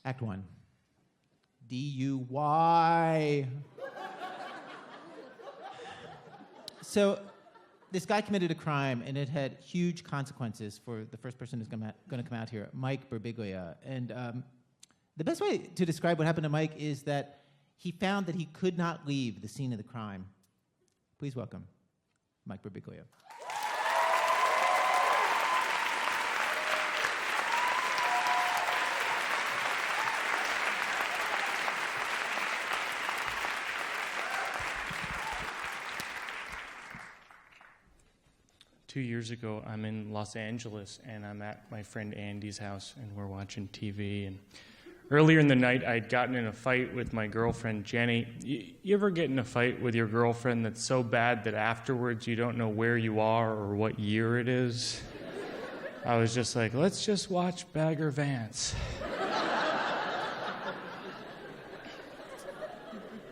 Act 1. DUI. So this guy committed a crime, and it had huge consequences for the first person who's going to come out here, Mike Birbiglia. And the best way to describe what happened to Mike is that he found that he could not leave the scene of the crime. Please welcome Mike Birbiglia. 2 years ago, I'm in Los Angeles, and I'm at my friend Andy's house, and we're watching TV. And earlier in the night, I'd gotten in a fight with my girlfriend, Jenny. You ever get in a fight with your girlfriend that's so bad that afterwards you don't know where you are or what year it is? I was just like, let's just watch Bagger Vance.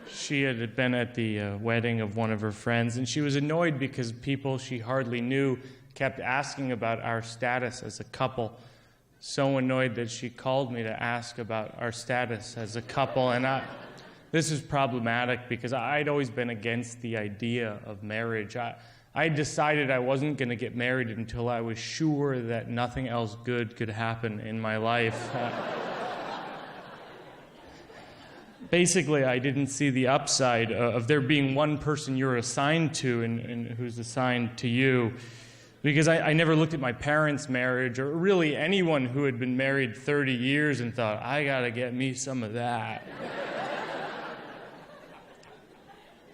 She had been at the wedding of one of her friends, and she was annoyed because people she hardly knew kept asking about our status as a couple. So annoyed that she called me to ask about our status as a couple. And this is problematic because I'd always been against the idea of marriage. I decided I wasn't going to get married until I was sure that nothing else good could happen in my life. Basically, I didn't see the upside of there being one person you're assigned to and who's assigned to you, because I never looked at my parents' marriage or really anyone who had been married 30 years and thought, I gotta get me some of that.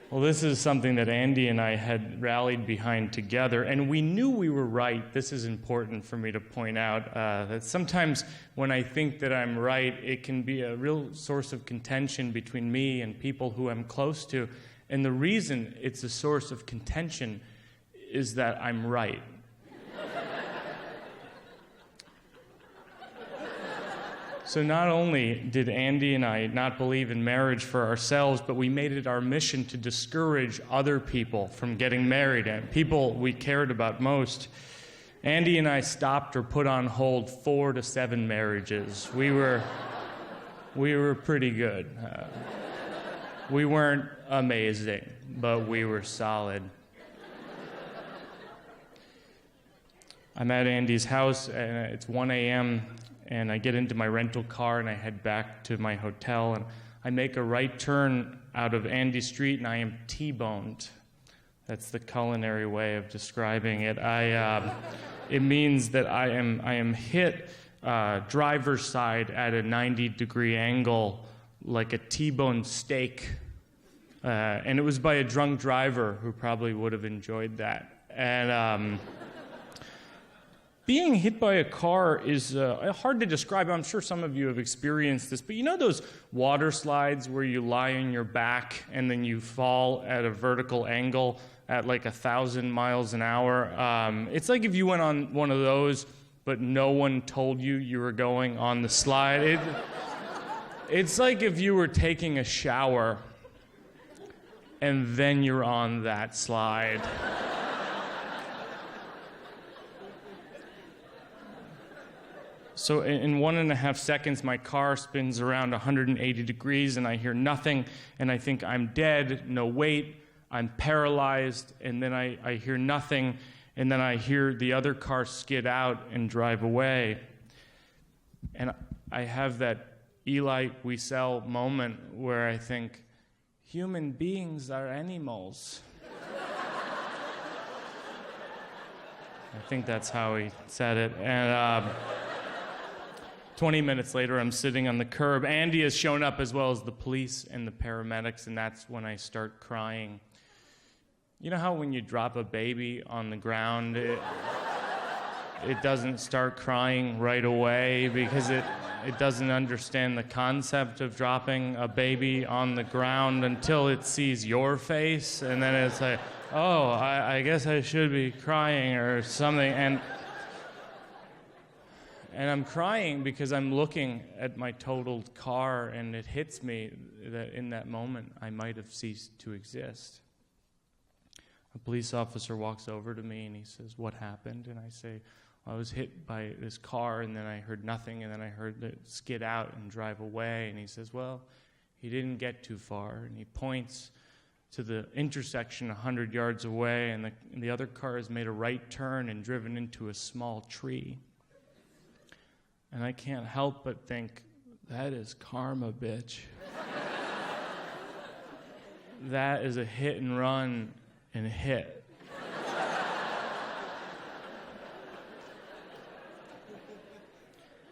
Well, this is something that Andy and I had rallied behind together, and we knew we were right. This is important for me to point out, that sometimes when I think that I'm right, it can be a real source of contention between me and people who I'm close to. And the reason it's a source of contention is that I'm right. So not only did Andy and I not believe in marriage for ourselves, but we made it our mission to discourage other people from getting married, and people we cared about most. Andy and I stopped or put on hold 4 to 7 marriages. We were pretty good. We weren't amazing, but we were solid. I'm at Andy's house, and it's 1 a.m., and I get into my rental car and I head back to my hotel, and I make a right turn out of Andy Street, and I am T-boned. That's the culinary way of describing it. It means that I am hit driver's side at a 90-degree angle like a T-bone steak. And it was by a drunk driver who probably would have enjoyed that. And being hit by a car is hard to describe. I'm sure some of you have experienced this, but you know those water slides where you lie on your back and then you fall at a vertical angle at like 1,000 miles an hour? It's like if you went on one of those, but no one told you you were going on the slide. It's like if you were taking a shower and then you're on that slide. So in 1.5 seconds, my car spins around 180 degrees, and I hear nothing, and I think I'm dead. No, wait, I'm paralyzed, and then I hear nothing, and then I hear the other car skid out and drive away. And I have that Eli Wiesel moment where I think, human beings are animals. I think that's how he said it. And 20 minutes later, I'm sitting on the curb. Andy has shown up, as well as the police and the paramedics, and that's when I start crying. You know how when you drop a baby on the ground, it doesn't start crying right away because it doesn't understand the concept of dropping a baby on the ground until it sees your face, and then it's like, oh, I guess I should be crying or something. And I'm crying because I'm looking at my totaled car, and it hits me that in that moment I might have ceased to exist. A police officer walks over to me and he says, "What happened?" And I say, I was hit by this car, and then I heard nothing, and then I heard it skid out and drive away. And he says, well, he didn't get too far. And he points to the intersection 100 yards away, and the other car has made a right turn and driven into a small tree. And I can't help but think, that is karma, bitch. That is a hit and run and hit.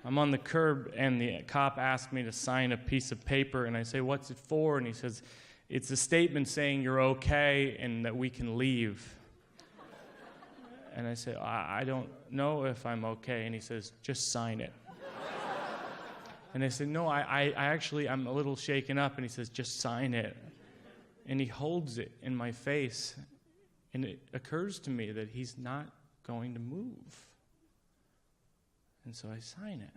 I'm on the curb, and the cop asked me to sign a piece of paper, and I say, what's it for? And he says, it's a statement saying you're okay and that we can leave. And I say, I don't know if I'm okay. And he says, just sign it. And I said, no, I actually, I'm a little shaken up. And he says, just sign it. And he holds it in my face, and it occurs to me that he's not going to move. And so I sign it.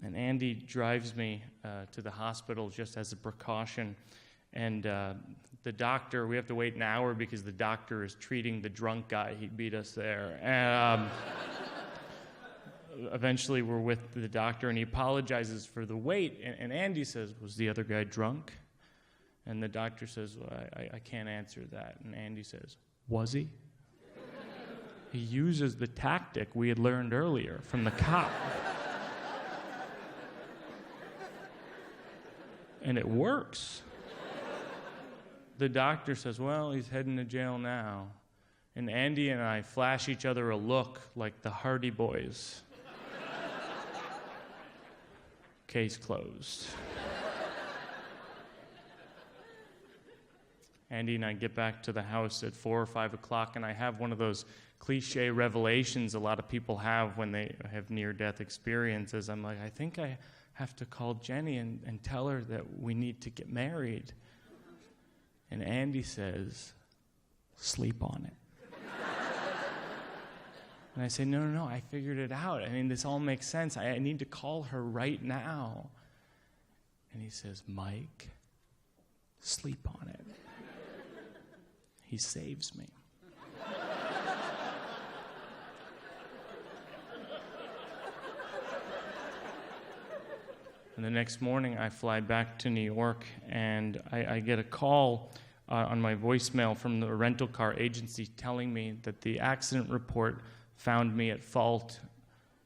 And Andy drives me to the hospital just as a precaution. And the doctor, we have to wait an hour because the doctor is treating the drunk guy. He beat us there. And eventually we're with the doctor, and he apologizes for the wait. And Andy says, was the other guy drunk? And the doctor says, well, I can't answer that. And Andy says, was he? He uses the tactic we had learned earlier from the cop. And it works. The doctor says, well, he's heading to jail now. And Andy and I flash each other a look like the Hardy Boys. Case closed. Andy and I get back to the house at 4 or 5 o'clock, and I have one of those cliche revelations a lot of people have when they have near-death experiences. I'm like, I think I have to call Jenny and tell her that we need to get married. And Andy says, sleep on it. And I say, no, I figured it out. I mean, this all makes sense. I need to call her right now. And he says, Mike, sleep on it. He saves me. And the next morning, I fly back to New York, and I get a call on my voicemail from the rental car agency telling me that the accident report found me at fault,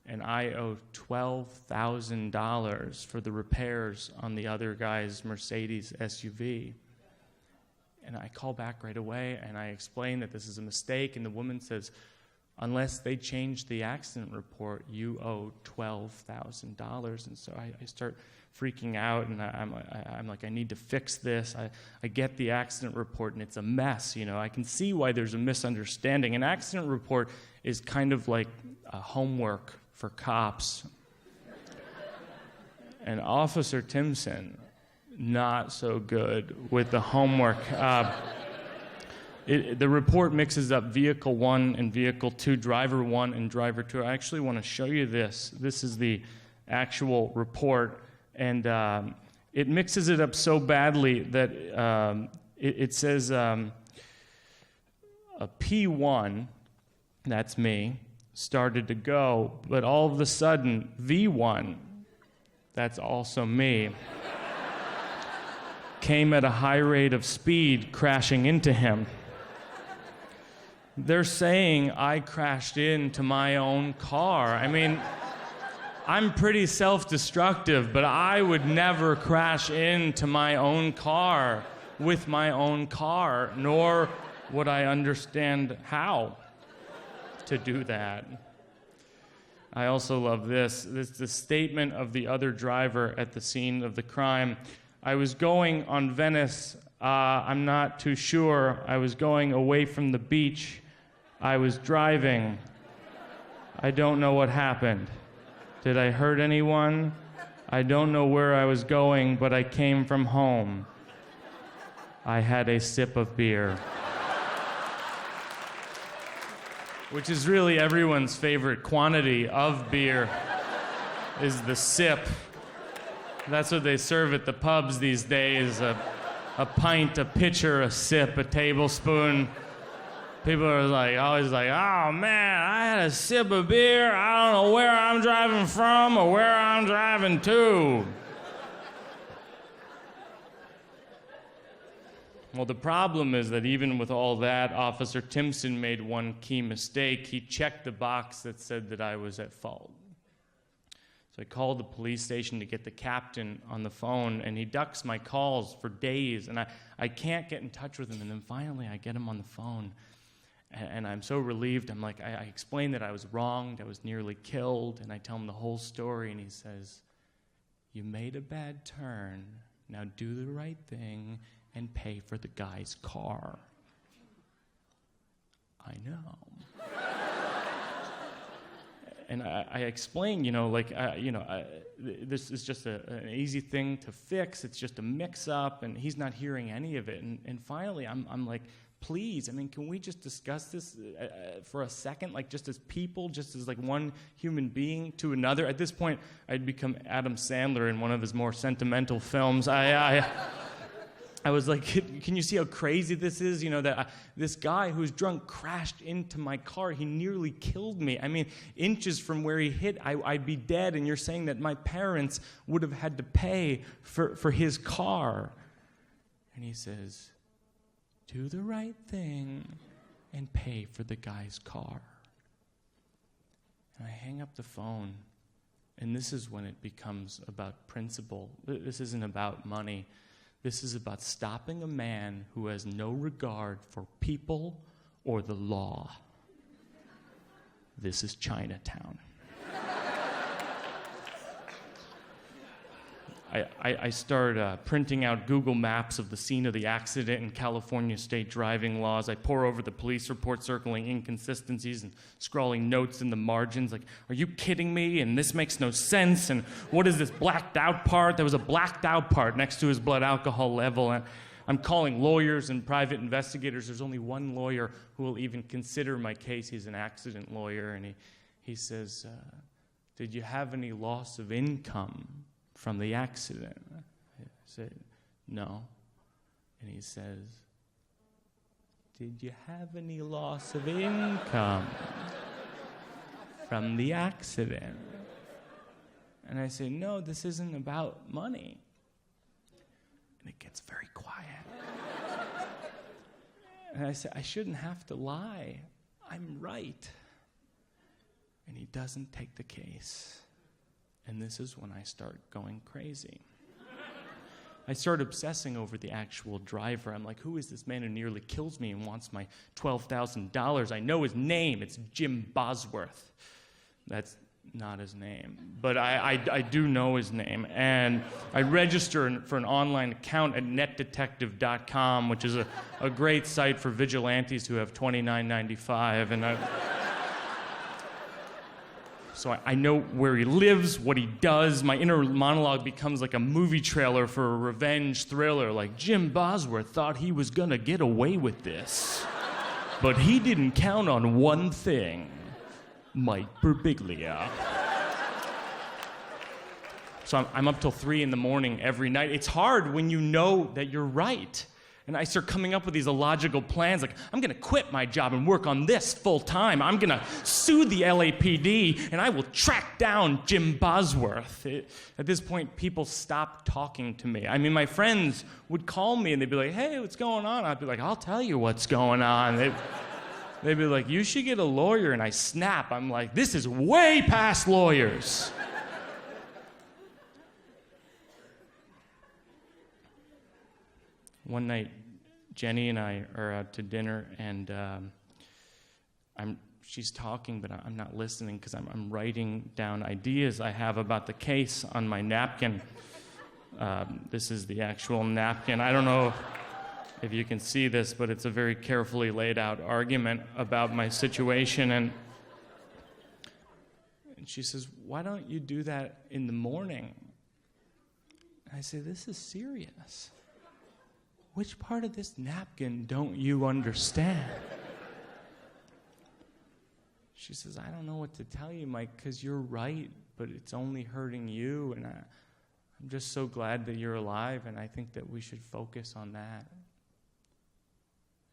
and I owe $12,000 for the repairs on the other guy's Mercedes SUV. And I call back right away, and I explain that this is a mistake, and the woman says, unless they change the accident report, you owe $12,000. And so I start freaking out, and I'm like, I need to fix this. I get the accident report, and it's a mess. You know, I can see why there's a misunderstanding. An accident report is kind of like a homework for cops. And Officer Timson, not so good with the homework. The report mixes up vehicle 1 and vehicle 2, driver 1 and driver 2. I actually want to show you this. This is the actual report, and it mixes it up so badly that it says a P1, that's me, started to go, but all of a sudden, V1, that's also me, came at a high rate of speed, crashing into him. They're saying I crashed into my own car. I mean, I'm pretty self-destructive, but I would never crash into my own car with my own car, nor would I understand how to do that. I also love this. This is the statement of the other driver at the scene of the crime. I was going on Venice. I'm not too sure. I was going away from the beach. I was driving. I don't know what happened. Did I hurt anyone? I don't know where I was going, but I came from home. I had a sip of beer. Which is really everyone's favorite quantity of beer, is the sip. That's what they serve at the pubs these days, a pint, a pitcher, a sip, a tablespoon. People are like, always like, oh man, I had a sip of beer. I don't know where I'm driving from or where I'm driving to. Well, the problem is that even with all that, Officer Timpson made one key mistake. He checked the box that said that I was at fault. So I called the police station to get the captain on the phone, and he ducks my calls for days, and I can't get in touch with him. And then finally I get him on the phone, and I'm so relieved. I'm like, I explained that I was wronged, I was nearly killed, and I tell him the whole story, and he says, you made a bad turn, now do the right thing and pay for the guy's car. I know. And I explained, this is just an easy thing to fix. It's just a mix-up, and he's not hearing any of it. And finally, I'm like, please, can we just discuss this for a second, like just as people, just as like one human being to another? At this point, I'd become Adam Sandler in one of his more sentimental films. I was like, can you see how crazy this is? That this guy who's drunk crashed into my car. He nearly killed me. Inches from where he hit, I'd be dead. And you're saying that my parents would have had to pay for his car. And he says, do the right thing and pay for the guy's car. And I hang up the phone. And this is when it becomes about principle. This isn't about money. This is about stopping a man who has no regard for people or the law. This is Chinatown. I start printing out Google Maps of the scene of the accident and California state driving laws. I pore over the police report, circling inconsistencies and scrawling notes in the margins like, are you kidding me? And this makes no sense. And what is this blacked out part? There was a blacked out part next to his blood alcohol level. And I'm calling lawyers and private investigators. There's only one lawyer who will even consider my case. He's an accident lawyer. And he says, did you have any loss of income from the accident? I said, no. And he says, did you have any loss of income from the accident? And I say, no, this isn't about money. And it gets very quiet. And I say, I shouldn't have to lie. I'm right. And he doesn't take the case. And this is when I start going crazy. I start obsessing over the actual driver. I'm like, who is this man who nearly kills me and wants my $12,000? I know his name. It's Jim Bosworth. That's not his name. But I do know his name. And I register for an online account at netdetective.com, which is a great site for vigilantes who have $29.95. And so I know where he lives, what he does. My inner monologue becomes like a movie trailer for a revenge thriller. Like, Jim Bosworth thought he was going to get away with this. But he didn't count on one thing. Mike Birbiglia. So I'm up till 3 a.m. every night. It's hard when you know that you're right. And I start coming up with these illogical plans, like, I'm going to quit my job and work on this full time. I'm going to sue the LAPD, and I will track down Jim Bosworth. At this point, people stop talking to me. My friends would call me, and they'd be like, hey, what's going on? I'd be like, I'll tell you what's going on. They'd be like, you should get a lawyer. And I snap. I'm like, this is way past lawyers. One night, Jenny and I are out to dinner, and she's talking, but I'm not listening because I'm writing down ideas I have about the case on my napkin. This is the actual napkin. I don't know if you can see this, but it's a very carefully laid out argument about my situation. And she says, why don't you do that in the morning? I say, this is serious. Which part of this napkin don't you understand? She says, I don't know what to tell you, Mike, because you're right, but it's only hurting you, and I'm just so glad that you're alive, and I think that we should focus on that.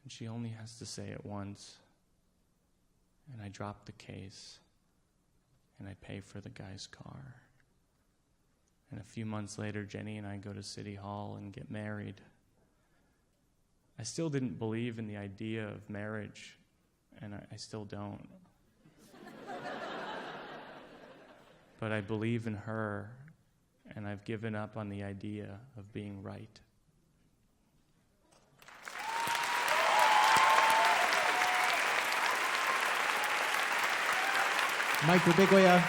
And she only has to say it once. And I drop the case, and I pay for the guy's car. And a few months later, Jenny and I go to City Hall and get married. I still didn't believe in the idea of marriage, and I still don't. But I believe in her, and I've given up on the idea of being right. Mike Birbiglia.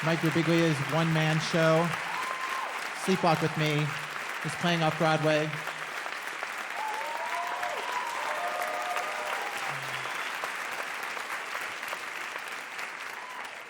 Mike Birbiglia's one-man show, Sleepwalk with Me, is playing off Broadway.